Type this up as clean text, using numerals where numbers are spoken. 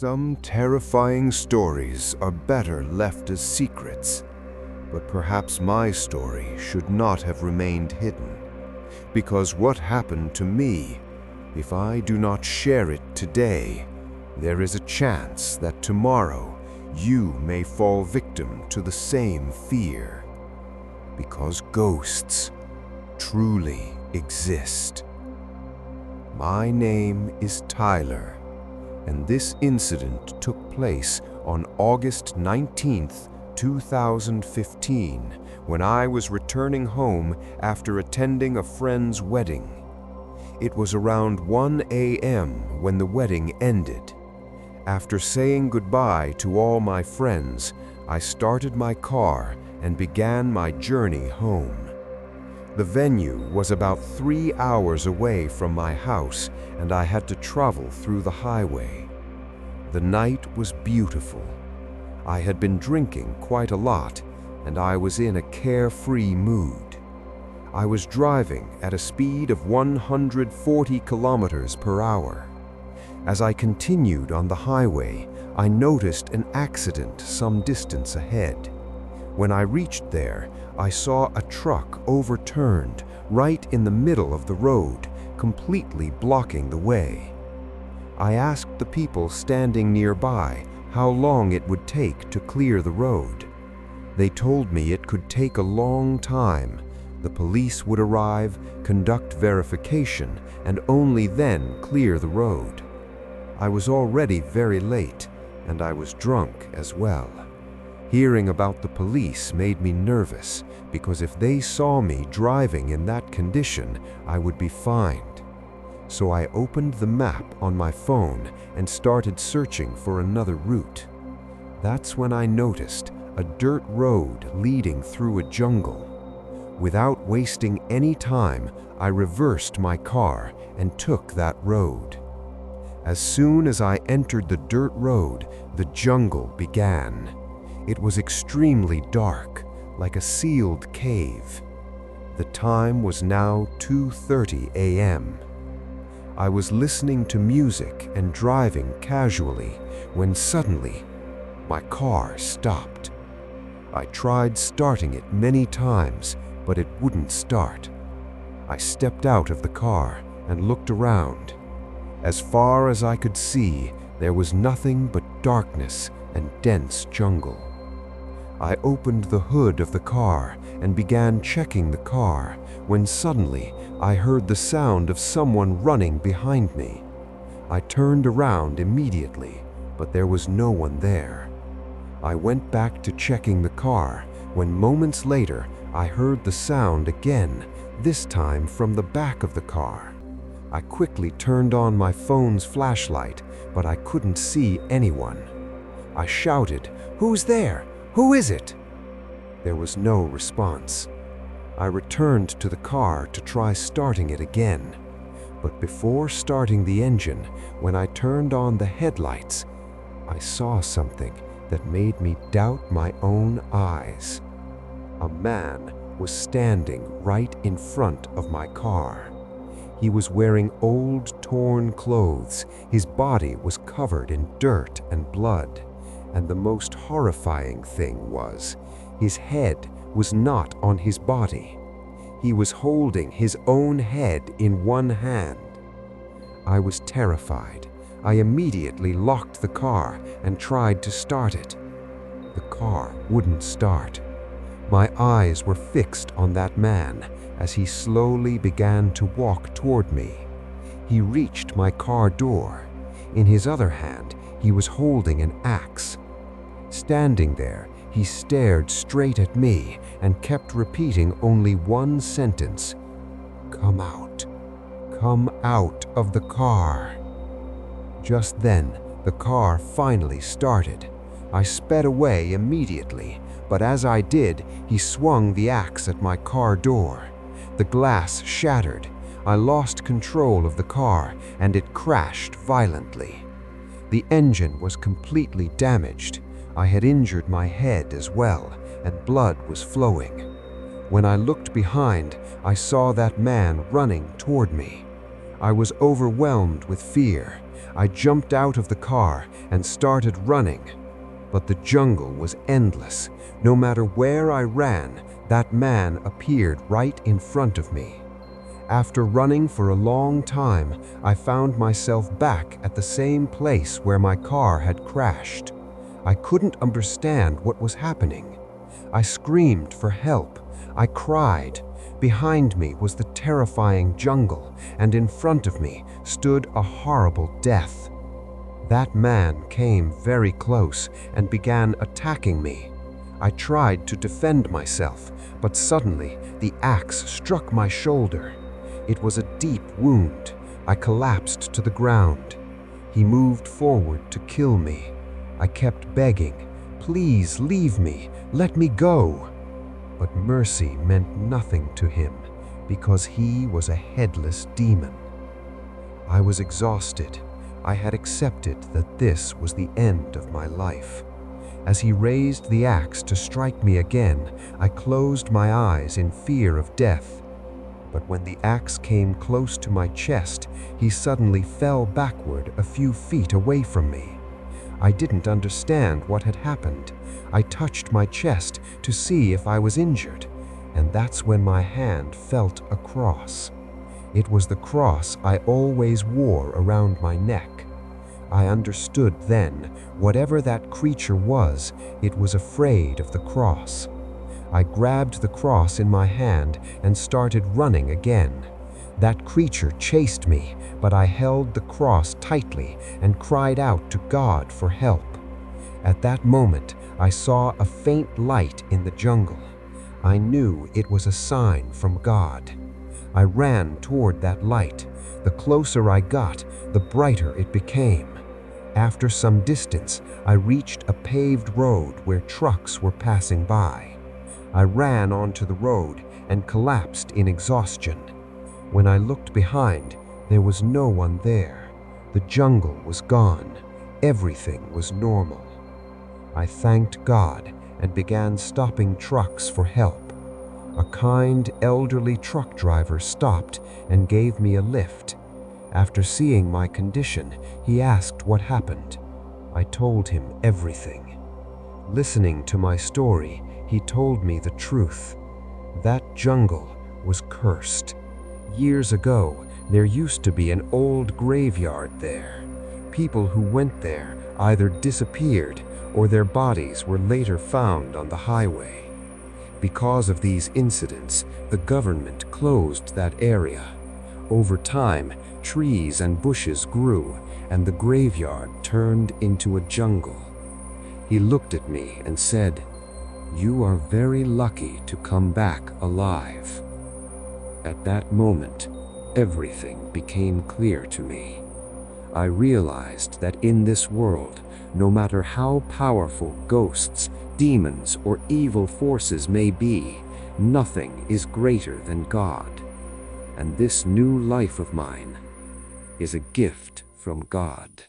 Some terrifying stories are better left as secrets, but perhaps my story should not have remained hidden, because what happened to me, if I do not share it today, there is a chance that tomorrow you may fall victim to the same fear, because ghosts truly exist. My name is Tyler, and this incident took place on August 19th, 2015, when I was returning home after attending a friend's wedding. It was around 1 a.m. when the wedding ended. After saying goodbye to all my friends, I started my car and began my journey home. The venue was about 3 hours away from my house, and I had to travel through the highway. The night was beautiful. I had been drinking quite a lot, and I was in a carefree mood. I was driving at a speed of 140 kilometers per hour. As I continued on the highway, I noticed an accident some distance ahead. When I reached there, I saw a truck overturned right in the middle of the road, completely blocking the way. I asked the people standing nearby how long it would take to clear the road. They told me it could take a long time. The police would arrive, conduct verification, and only then clear the road. I was already very late, and I was drunk as well. Hearing about the police made me nervous, because if they saw me driving in that condition, I would be fined. So I opened the map on my phone and started searching for another route. That's when I noticed a dirt road leading through a jungle. Without wasting any time, I reversed my car and took that road. As soon as I entered the dirt road, the jungle began. It was extremely dark, like a sealed cave. The time was now 2:30 a.m. I was listening to music and driving casually when suddenly my car stopped. I tried starting it many times, but it wouldn't start. I stepped out of the car and looked around. As far as I could see, there was nothing but darkness and dense jungle. I opened the hood of the car and began checking the car when suddenly I heard the sound of someone running behind me. I turned around immediately, but there was no one there. I went back to checking the car when moments later I heard the sound again, this time from the back of the car. I quickly turned on my phone's flashlight, but I couldn't see anyone. I shouted, "Who's there? Who is it?" There was no response. I returned to the car to try starting it again. But before starting the engine, when I turned on the headlights, I saw something that made me doubt my own eyes. A man was standing right in front of my car. He was wearing old, torn clothes. His body was covered in dirt and blood. And the most horrifying thing was, his head was not on his body. He was holding his own head in one hand. I was terrified. I immediately locked the car and tried to start it. The car wouldn't start. My eyes were fixed on that man as he slowly began to walk toward me. He reached my car door. In his other hand, he was holding an axe. Standing there, he stared straight at me and kept repeating only one sentence: "Come out. Come out of the car." Just then, the car finally started. I sped away immediately, but as I did, he swung the axe at my car door. The glass shattered. I lost control of the car, and it crashed violently. The engine was completely damaged. I had injured my head as well, and blood was flowing. When I looked behind, I saw that man running toward me. I was overwhelmed with fear. I jumped out of the car and started running. But the jungle was endless. No matter where I ran, that man appeared right in front of me. After running for a long time, I found myself back at the same place where my car had crashed. I couldn't understand what was happening. I screamed for help. I cried. Behind me was the terrifying jungle, and in front of me stood a horrible death. That man came very close and began attacking me. I tried to defend myself, but suddenly the axe struck my shoulder. It was a deep wound. I collapsed to the ground. He moved forward to kill me. I kept begging, "Please leave me, let me go." But mercy meant nothing to him because he was a headless demon. I was exhausted. I had accepted that this was the end of my life. As he raised the axe to strike me again, I closed my eyes in fear of death. But when the axe came close to my chest, he suddenly fell backward a few feet away from me. I didn't understand what had happened. I touched my chest to see if I was injured, and that's when my hand felt a cross. It was the cross I always wore around my neck. I understood then, whatever that creature was, it was afraid of the cross. I grabbed the cross in my hand and started running again. That creature chased me, but I held the cross tightly and cried out to God for help. At that moment, I saw a faint light in the jungle. I knew it was a sign from God. I ran toward that light. The closer I got, the brighter it became. After some distance, I reached a paved road where trucks were passing by. I ran onto the road and collapsed in exhaustion. When I looked behind, there was no one there. The jungle was gone. Everything was normal. I thanked God and began stopping trucks for help. A kind, elderly truck driver stopped and gave me a lift. After seeing my condition, he asked what happened. I told him everything. Listening to my story, he told me the truth. That jungle was cursed. Years ago, there used to be an old graveyard there. People who went there either disappeared or their bodies were later found on the highway. Because of these incidents, the government closed that area. Over time, trees and bushes grew, and the graveyard turned into a jungle. He looked at me and said, "You are very lucky to come back alive." At that moment, everything became clear to me. I realized that in this world, no matter how powerful ghosts, demons, or evil forces may be, nothing is greater than God. And this new life of mine is a gift from God.